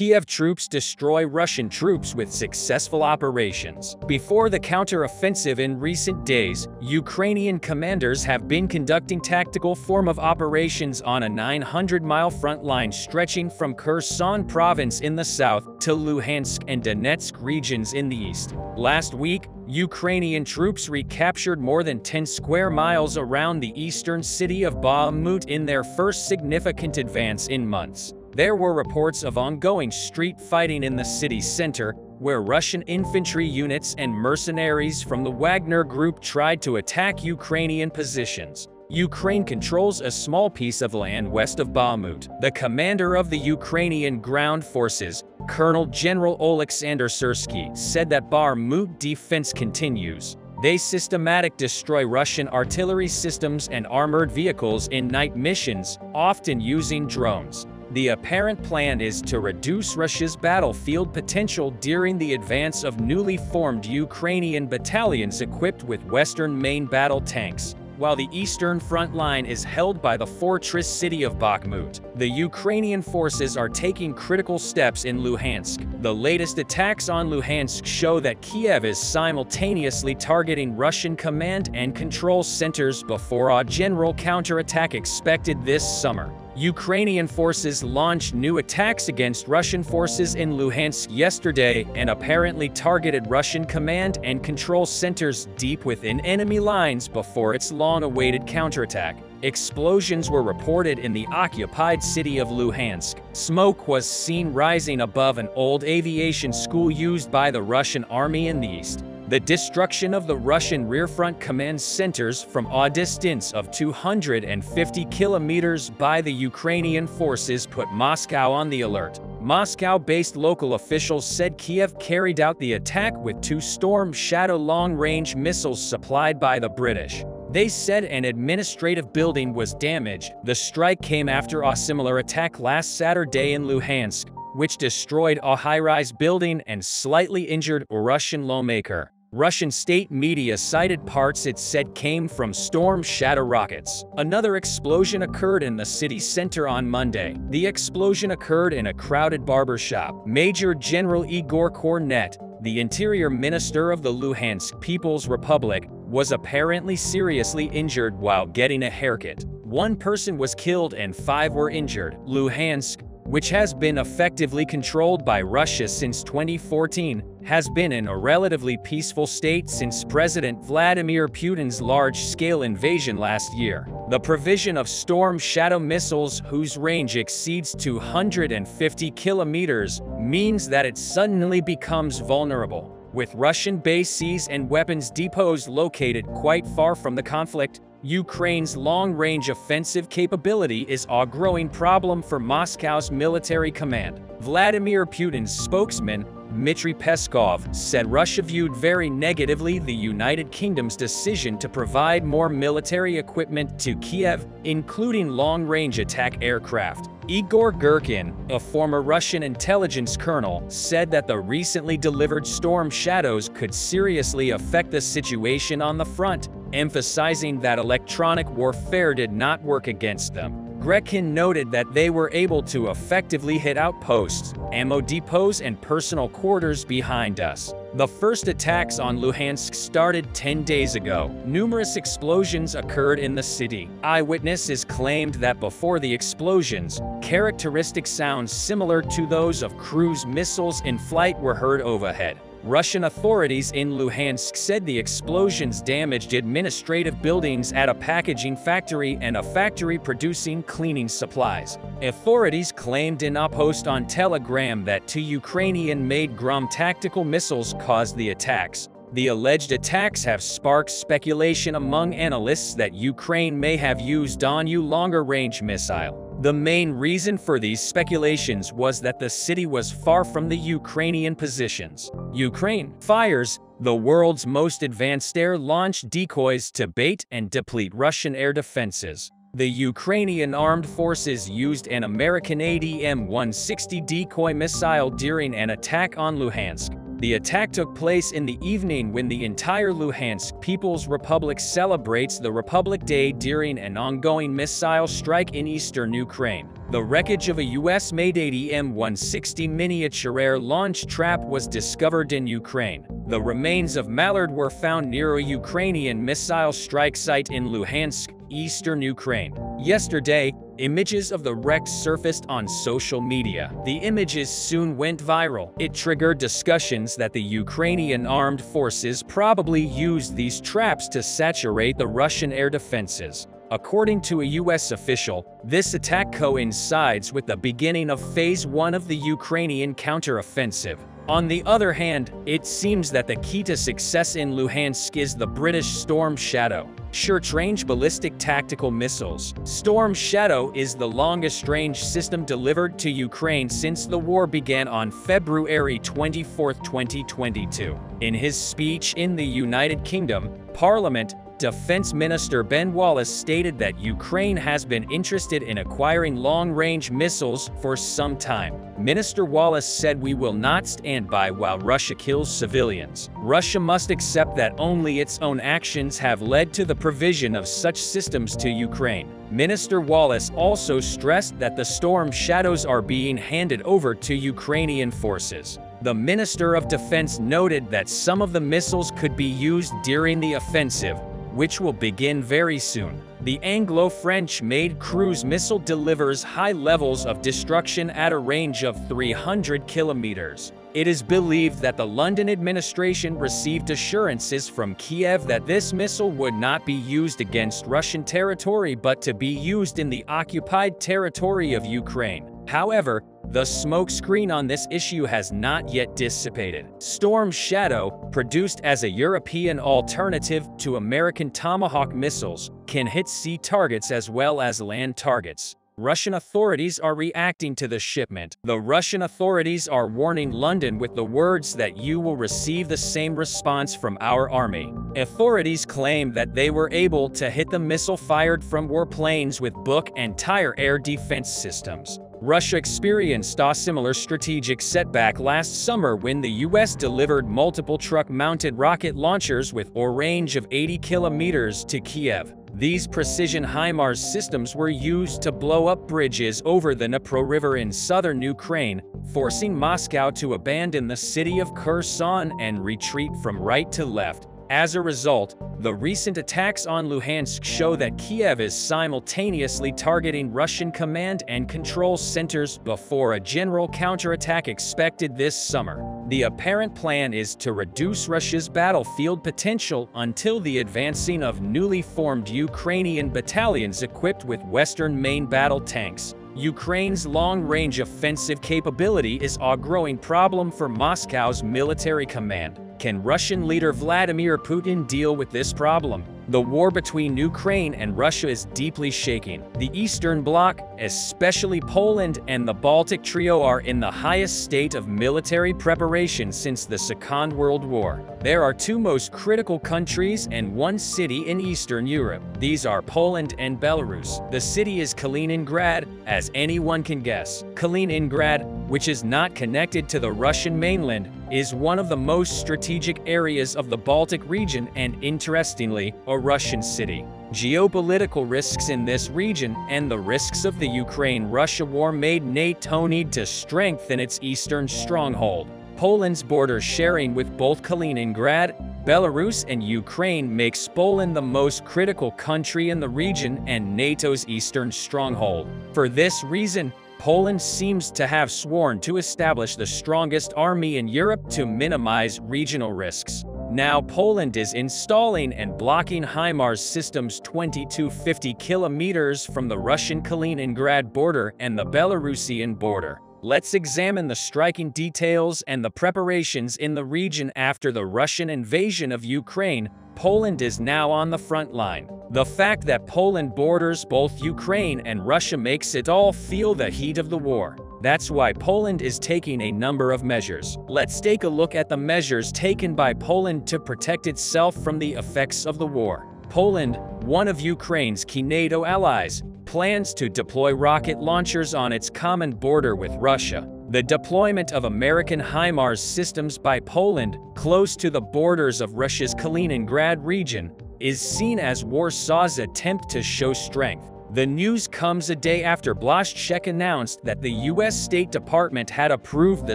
Kiev troops destroy Russian troops with successful operations. Before the counter-offensive in recent days, Ukrainian commanders have been conducting tactical form of operations on a 900-mile front line stretching from Kherson province in the south to Luhansk and Donetsk regions in the east. Last week, Ukrainian troops recaptured more than 10 square miles around the eastern city of Bakhmut in their first significant advance in months. There were reports of ongoing street fighting in the city center, where Russian infantry units and mercenaries from the Wagner Group tried to attack Ukrainian positions. Ukraine controls a small piece of land west of Bakhmut. The commander of the Ukrainian ground forces, Colonel General Oleksandr Syrsky, said that Bakhmut defense continues. They systematically destroy Russian artillery systems and armored vehicles in night missions, often using drones. The apparent plan is to reduce Russia's battlefield potential during the advance of newly formed Ukrainian battalions equipped with Western main battle tanks. While the eastern front line is held by the fortress city of Bakhmut, the Ukrainian forces are taking critical steps in Luhansk. The latest attacks on Luhansk show that Kiev is simultaneously targeting Russian command and control centers before a general counterattack expected this summer. Ukrainian forces launched new attacks against Russian forces in Luhansk yesterday and apparently targeted Russian command and control centers deep within enemy lines before its long-awaited counterattack. Explosions were reported in the occupied city of Luhansk. Smoke was seen rising above an old aviation school used by the Russian army in the east. The destruction of the Russian rear-front command centers from a distance of 250 kilometers by the Ukrainian forces put Moscow on the alert. Moscow-based local officials said Kiev carried out the attack with 2 Storm Shadow long-range missiles supplied by the British. They said an administrative building was damaged. The strike came after a similar attack last Saturday in Luhansk, which destroyed a high-rise building and slightly injured a Russian lawmaker. Russian state media cited parts it said came from Storm Shadow rockets. Another explosion occurred in the city center on Monday. The explosion occurred in a crowded barbershop. Major General Igor Kornet, the interior minister of the Luhansk People's Republic, was apparently seriously injured while getting a haircut. 1 person was killed and 5 were injured. Luhansk, which has been effectively controlled by Russia since 2014, has been in a relatively peaceful state since President Vladimir Putin's large-scale invasion last year. The provision of Storm Shadow missiles, whose range exceeds 250 kilometers, means that it suddenly becomes vulnerable. With Russian bases and weapons depots located quite far from the conflict, Ukraine's long-range offensive capability is a growing problem for Moscow's military command. Vladimir Putin's spokesman, Dmitry Peskov, said Russia viewed very negatively the United Kingdom's decision to provide more military equipment to Kiev, including long-range attack aircraft. Igor Girkin, a former Russian intelligence colonel, said that the recently delivered Storm Shadows could seriously affect the situation on the front, emphasizing that electronic warfare did not work against them. Girkin noted that they were able to effectively hit outposts, ammo depots, and personal quarters behind us. The first attacks on Luhansk started 10 days ago. Numerous explosions occurred in the city. Eyewitnesses claimed that before the explosions, characteristic sounds similar to those of cruise missiles in flight were heard overhead. Russian authorities in Luhansk said the explosions damaged administrative buildings at a packaging factory and a factory producing cleaning supplies. Authorities claimed in a post on Telegram that 2 Ukrainian-made Grom tactical missiles caused the attacks. The alleged attacks have sparked speculation among analysts that Ukraine may have used a new longer-range missile. The main reason for these speculations was that the city was far from the Ukrainian positions. Ukraine fires the world's most advanced air-launched decoys to bait and deplete Russian air defenses. The Ukrainian armed forces used an American ADM-160 decoy missile during an attack on Luhansk. The attack took place in the evening when the entire Luhansk People's Republic celebrates the Republic Day during an ongoing missile strike in eastern Ukraine. The wreckage of a US-made ATM-160 miniature air launch trap was discovered in Ukraine. The remains of Mallard were found near a Ukrainian missile strike site in Luhansk, eastern Ukraine. Yesterday, images of the wreck surfaced on social media. The images soon went viral. It triggered discussions that the Ukrainian armed forces probably used these traps to saturate the Russian air defenses. According to a US official, this attack coincides with the beginning of Phase 1 of the Ukrainian counteroffensive. On the other hand, it seems that the key to success in Luhansk is the British Storm Shadow, short-range ballistic tactical missiles. Storm Shadow is the longest-range system delivered to Ukraine since the war began on February 24, 2022. In his speech in the United Kingdom Parliament, Defense Minister Ben Wallace stated that Ukraine has been interested in acquiring long-range missiles for some time. Minister Wallace said, "We will not stand by while Russia kills civilians. Russia must accept that only its own actions have led to the provision of such systems to Ukraine." Minister Wallace also stressed that the Storm Shadows are being handed over to Ukrainian forces. The Minister of Defense noted that some of the missiles could be used during the offensive, which will begin very soon. The Anglo-French-made cruise missile delivers high levels of destruction at a range of 300 kilometers. It is believed that the London administration received assurances from Kiev that this missile would not be used against Russian territory but to be used in the occupied territory of Ukraine. However, the smokescreen on this issue has not yet dissipated. Storm Shadow, produced as a European alternative to American Tomahawk missiles, can hit sea targets as well as land targets. Russian authorities are reacting to the shipment. The Russian authorities are warning London with the words that you will receive the same response from our army. Authorities claim that they were able to hit the missile fired from warplanes with Buk and Tyre air defense systems. Russia experienced a similar strategic setback last summer when the US delivered multiple truck-mounted rocket launchers with a range of 80 kilometers to Kiev. These precision HIMARS systems were used to blow up bridges over the Dnipro River in southern Ukraine, forcing Moscow to abandon the city of Kherson and retreat from right to left. As a result, the recent attacks on Luhansk show that Kiev is simultaneously targeting Russian command and control centers before a general counterattack expected this summer. The apparent plan is to reduce Russia's battlefield potential until the advancing of newly formed Ukrainian battalions equipped with Western main battle tanks. Ukraine's long-range offensive capability is a growing problem for Moscow's military command. Can Russian leader Vladimir Putin deal with this problem? The war between Ukraine and Russia is deeply shaking. The Eastern Bloc, especially Poland and the Baltic Trio, are in the highest state of military preparation since the Second World War. There are two most critical countries and one city in Eastern Europe. These are Poland and Belarus. The city is Kaliningrad, as anyone can guess. Kaliningrad, which is not connected to the Russian mainland, is one of the most strategic areas of the Baltic region and, interestingly, a Russian city. Geopolitical risks in this region and the risks of the Ukraine-Russia war made NATO need to strengthen its eastern stronghold. Poland's border sharing with both Kaliningrad, Belarus, and Ukraine makes Poland the most critical country in the region and NATO's eastern stronghold. For this reason, Poland seems to have sworn to establish the strongest army in Europe to minimize regional risks. Now Poland is installing and blocking HIMARS systems 50 kilometers from the Russian Kaliningrad border and the Belarusian border. Let's examine the striking details and the preparations in the region after the Russian invasion of Ukraine. Poland is now on the front line. The fact that Poland borders both Ukraine and Russia makes it all feel the heat of the war. That's why Poland is taking a number of measures. Let's take a look at the measures taken by Poland to protect itself from the effects of the war. Poland, one of Ukraine's key NATO allies, plans to deploy rocket launchers on its common border with Russia. The deployment of American HIMARS systems by Poland, close to the borders of Russia's Kaliningrad region, is seen as Warsaw's attempt to show strength. The news comes a day after Blaszczak announced that the U.S. State Department had approved the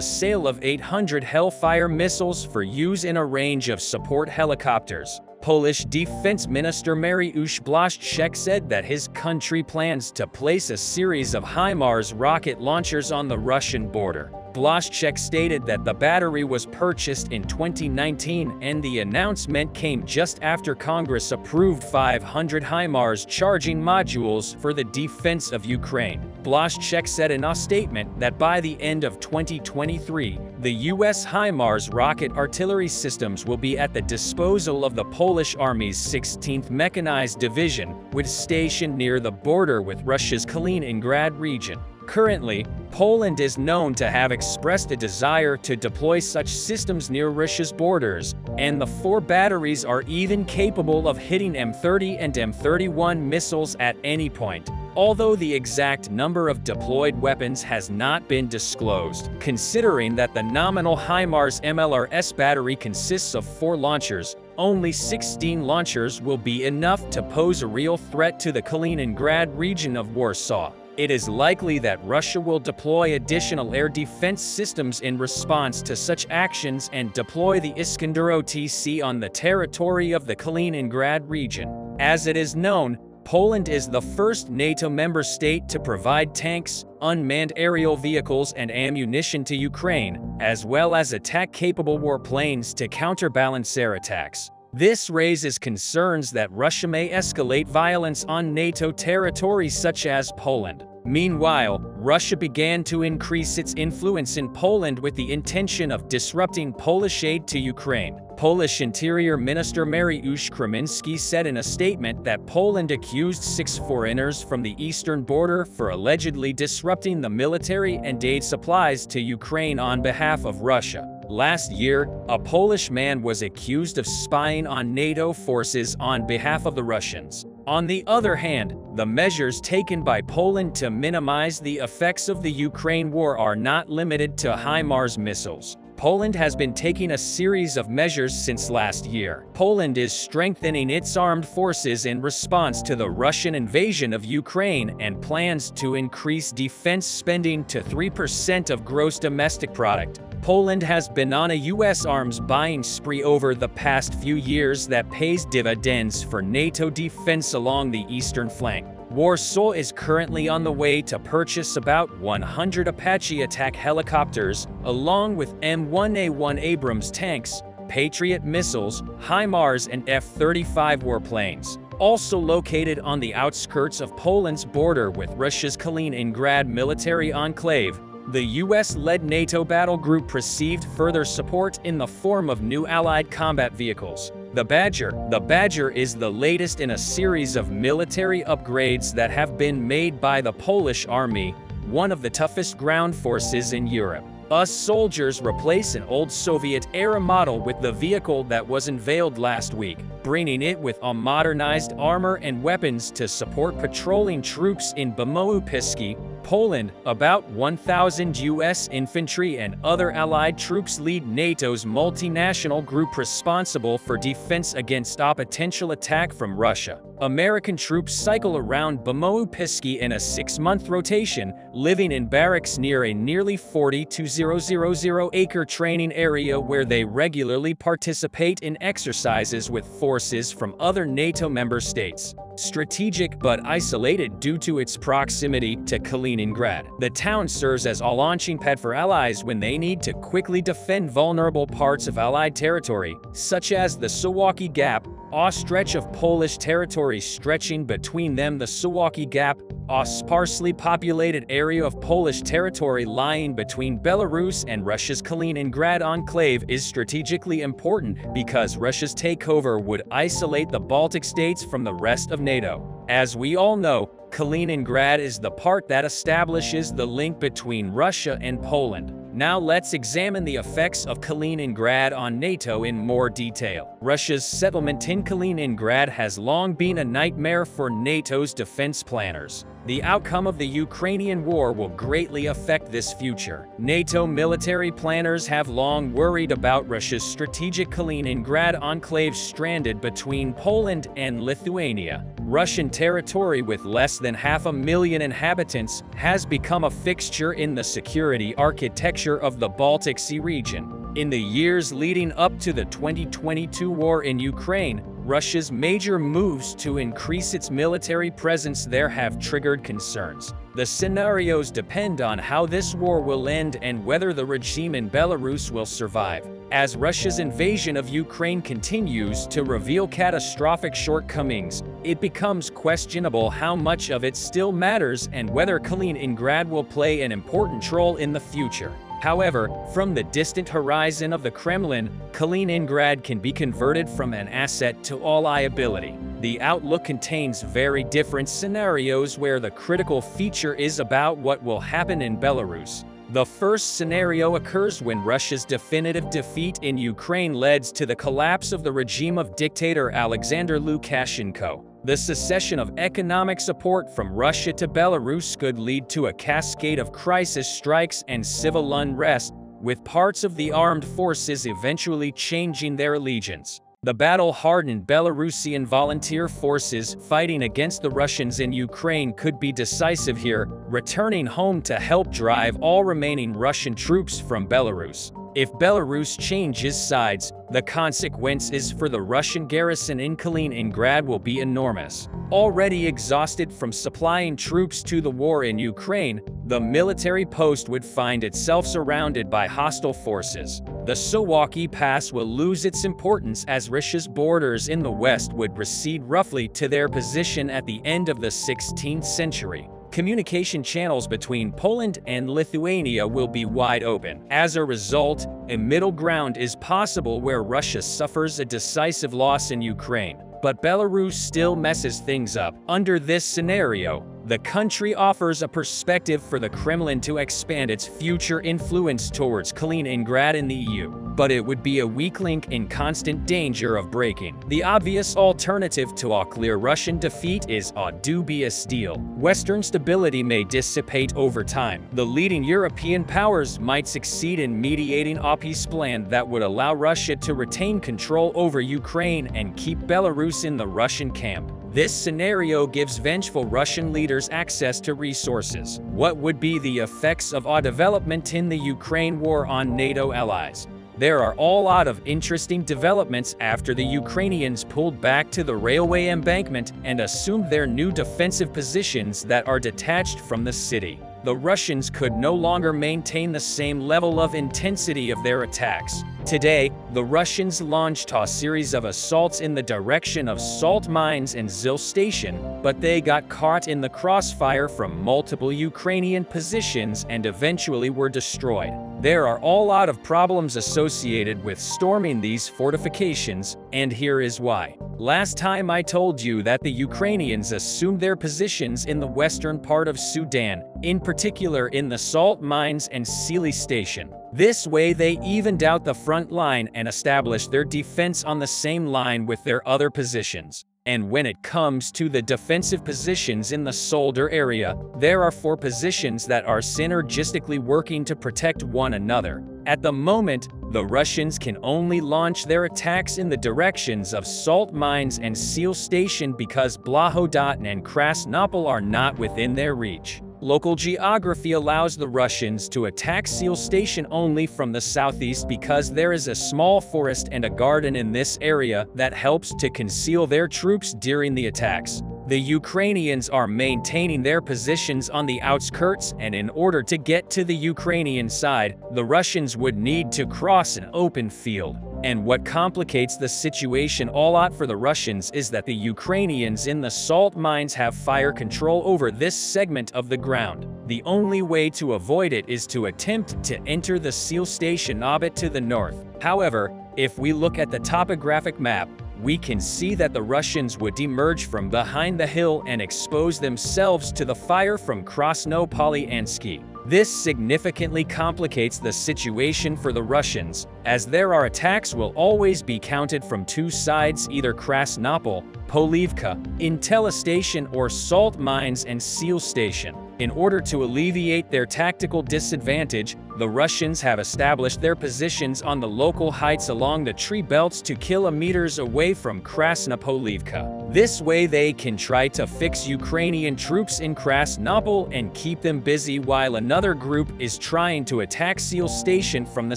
sale of 800 Hellfire missiles for use in a range of support helicopters. Polish Defense Minister Mariusz Blaszczak said that his country plans to place a series of HIMARS rocket launchers on the Russian border. Blaszczak stated that the battery was purchased in 2019 and the announcement came just after Congress approved 500 HIMARS charging modules for the defense of Ukraine. Blaszczak said in a statement that by the end of 2023, the U.S. HIMARS rocket artillery systems will be at the disposal of the Polish Army's 16th Mechanized Division, which is stationed near the border with Russia's Kaliningrad region. Currently, Poland is known to have expressed a desire to deploy such systems near Russia's borders, and the 4 batteries are even capable of hitting M30 and M31 missiles at any point, although the exact number of deployed weapons has not been disclosed. Considering that the nominal HIMARS MLRS battery consists of 4 launchers, only 16 launchers will be enough to pose a real threat to the Kaliningrad region of Warsaw. It is likely that Russia will deploy additional air defense systems in response to such actions and deploy the Iskander-OTC on the territory of the Kaliningrad region. As it is known, Poland is the first NATO member state to provide tanks, unmanned aerial vehicles and ammunition to Ukraine, as well as attack-capable warplanes to counterbalance air attacks. This raises concerns that Russia may escalate violence on NATO territory such as Poland. Meanwhile, Russia began to increase its influence in Poland with the intention of disrupting Polish aid to Ukraine. Polish Interior Minister Mariusz Kamiński said in a statement that Poland accused 6 foreigners from the eastern border for allegedly disrupting the military and aid supplies to Ukraine on behalf of Russia. Last year, a Polish man was accused of spying on NATO forces on behalf of the Russians. On the other hand, the measures taken by Poland to minimize the effects of the Ukraine war are not limited to HIMARS missiles. Poland has been taking a series of measures since last year. Poland is strengthening its armed forces in response to the Russian invasion of Ukraine and plans to increase defense spending to 3% of gross domestic product. Poland has been on a U.S. arms buying spree over the past few years that pays dividends for NATO defense along the eastern flank. Warsaw is currently on the way to purchase about 100 Apache attack helicopters, along with M1A1 Abrams tanks, Patriot missiles, HIMARS and F-35 warplanes. Also located on the outskirts of Poland's border with Russia's Kaliningrad military enclave, the US-led NATO battle group received further support in the form of new Allied combat vehicles. The Badger is the latest in a series of military upgrades that have been made by the Polish Army, one of the toughest ground forces in Europe. Us soldiers replace an old Soviet-era model with the vehicle that was unveiled last week, bringing it with a modernized armor and weapons to support patrolling troops in Bymowupisky, Poland. About 1,000 U.S. infantry and other allied troops lead NATO's multinational group responsible for defense against a potential attack from Russia. American troops cycle around Bymowupisky in a 6-month rotation, living in barracks near a nearly 42,000-acre training area where they regularly participate in exercises with forces from other NATO member states. Strategic but isolated due to its proximity to Kaliningrad, the town serves as a launching pad for allies when they need to quickly defend vulnerable parts of Allied territory, such as the Suwałki Gap, a stretch of Polish territory stretching between them. The Suwałki Gap, a sparsely populated area of Polish territory lying between Belarus and Russia's Kaliningrad enclave, is strategically important because Russia's takeover would isolate the Baltic states from the rest of NATO. As we all know, Kaliningrad is the part that establishes the link between Russia and Poland. Now let's examine the effects of Kaliningrad on NATO in more detail. Russia's settlement in Kaliningrad has long been a nightmare for NATO's defense planners. The outcome of the Ukrainian war will greatly affect this future. NATO military planners have long worried about Russia's strategic Kaliningrad enclave stranded between Poland and Lithuania. Russian territory with less than 500,000 inhabitants has become a fixture in the security architecture of the Baltic Sea region. In the years leading up to the 2022 war in Ukraine, Russia's major moves to increase its military presence there have triggered concerns. The scenarios depend on how this war will end and whether the regime in Belarus will survive. As Russia's invasion of Ukraine continues to reveal catastrophic shortcomings, it becomes questionable how much of it still matters and whether Kaliningrad will play an important role in the future. However, from the distant horizon of the Kremlin, Kaliningrad can be converted from an asset to a liability. The outlook contains very different scenarios where the critical feature is about what will happen in Belarus. The first scenario occurs when Russia's definitive defeat in Ukraine leads to the collapse of the regime of dictator Alexander Lukashenko. The cessation of economic support from Russia to Belarus could lead to a cascade of crisis strikes and civil unrest, with parts of the armed forces eventually changing their allegiance. The battle-hardened Belarusian volunteer forces fighting against the Russians in Ukraine could be decisive here, returning home to help drive all remaining Russian troops from Belarus. If Belarus changes sides, the consequences for the Russian garrison in Kaliningrad will be enormous. Already exhausted from supplying troops to the war in Ukraine, the military post would find itself surrounded by hostile forces. The Suwalki Pass will lose its importance as Russia's borders in the west would recede roughly to their position at the end of the 16th century. Communication channels between Poland and Lithuania will be wide open. As a result, a middle ground is possible where Russia suffers a decisive loss in Ukraine, but Belarus still messes things up. Under this scenario, the country offers a perspective for the Kremlin to expand its future influence towards Kaliningrad in the EU, but it would be a weak link in constant danger of breaking. The obvious alternative to a clear Russian defeat is a dubious deal. Western stability may dissipate over time. The leading European powers might succeed in mediating a peace plan that would allow Russia to retain control over Ukraine and keep Belarus in the Russian camp. This scenario gives vengeful Russian leaders access to resources. What would be the effects of a development in the Ukraine war on NATO allies? There are a lot of interesting developments after the Ukrainians pulled back to the railway embankment and assumed their new defensive positions that are detached from the city. The Russians could no longer maintain the same level of intensity of their attacks. Today, the Russians launched a series of assaults in the direction of salt mines and Zil station, but they got caught in the crossfire from multiple Ukrainian positions and eventually were destroyed. There are a lot of problems associated with storming these fortifications, and here is why. Last time I told you that the Ukrainians assumed their positions in the western part of Sudan, in particular in the salt mines and Sili station. This way they evened out the front line and established their defense on the same line with their other positions. And when it comes to the defensive positions in the Solder area, there are 4 positions that are synergistically working to protect one another. At the moment, the Russians can only launch their attacks in the directions of salt mines and Sil station because Blahodatan and Krasnopol are not within their reach. Local geography allows the Russians to attack Sil station only from the southeast because there is a small forest and a garden in this area that helps to conceal their troops during the attacks. The Ukrainians are maintaining their positions on the outskirts, and in order to get to the Ukrainian side, the Russians would need to cross an open field. And what complicates the situation a lot for the Russians is that the Ukrainians in the salt mines have fire control over this segment of the ground. The only way to avoid it is to attempt to enter the Sil station a bit to the north. However, if we look at the topographic map, we can see that the Russians would emerge from behind the hill and expose themselves to the fire from Krasnopolianski. This significantly complicates the situation for the Russians, as there are attacks will always be counted from two sides, either Krasnopol, Polivka, Intel Station, or salt mines and seal station. In order to alleviate their tactical disadvantage, the Russians have established their positions on the local heights along the tree belts 2 kilometers away from Krasnopolivka. This way they can try to fix Ukrainian troops in Krasnopol and keep them busy while another group is trying to attack Seal Station from the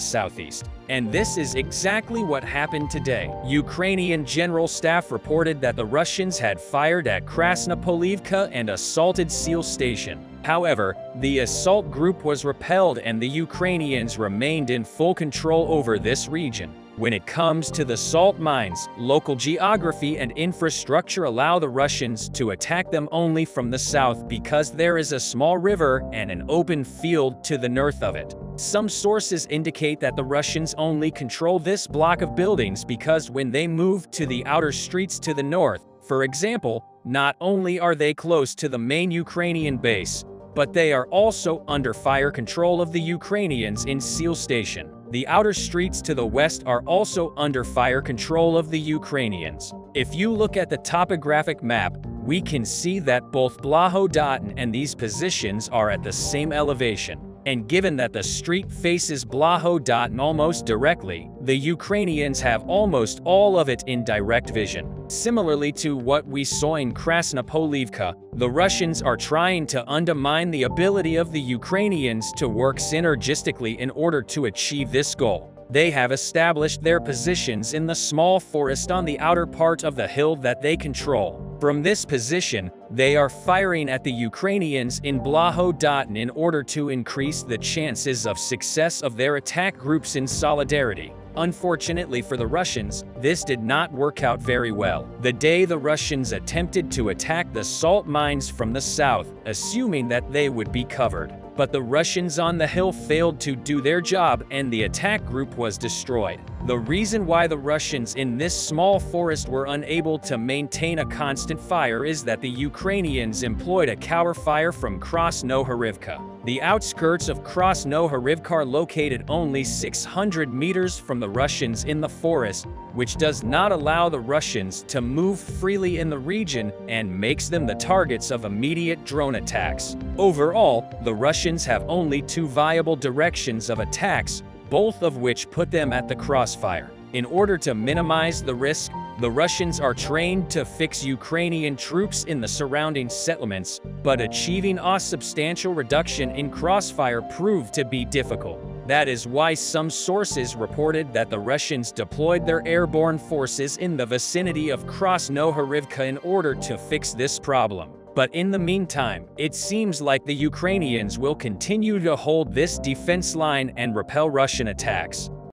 southeast. And this is exactly what happened today. Ukrainian General Staff reported that the Russians had fired at Krasnopolivka and assaulted Seal Station. However, the assault group was repelled and the Ukrainians remained in full control over this region. When it comes to the salt mines, local geography and infrastructure allow the Russians to attack them only from the south because there is a small river and an open field to the north of it. Some sources indicate that the Russians only control this block of buildings because when they move to the outer streets to the north, for example, not only are they close to the main Ukrainian base, but they are also under fire control of the Ukrainians in Seal Station. The outer streets to the west are also under fire control of the Ukrainians. If you look at the topographic map, we can see that both Blahodatan and these positions are at the same elevation. And given that the street faces Blahodatan almost directly, the Ukrainians have almost all of it in direct vision. Similarly to what we saw in Krasnopolivka, the Russians are trying to undermine the ability of the Ukrainians to work synergistically in order to achieve this goal. They have established their positions in the small forest on the outer part of the hill that they control. From this position, they are firing at the Ukrainians in Blahodatan in order to increase the chances of success of their attack groups in solidarity. Unfortunately for the Russians, this did not work out very well. The day the Russians attempted to attack the salt mines from the south, assuming that they would be covered. But the Russians on the hill failed to do their job and the attack group was destroyed. The reason why the Russians in this small forest were unable to maintain a constant fire is that the Ukrainians employed a cover fire from Krasnohorivka. The outskirts of Krasnohorivka are located only 600 meters from the Russians in the forest, which does not allow the Russians to move freely in the region and makes them the targets of immediate drone attacks. Overall, the Russians have only two viable directions of attacks, both of which put them at the crossfire. In order to minimize the risk, the Russians are trained to fix Ukrainian troops in the surrounding settlements, but achieving a substantial reduction in crossfire proved to be difficult. That is why some sources reported that the Russians deployed their airborne forces in the vicinity of Krasnohorivka in order to fix this problem. But in the meantime, it seems like the Ukrainians will continue to hold this defense line and repel Russian attacks.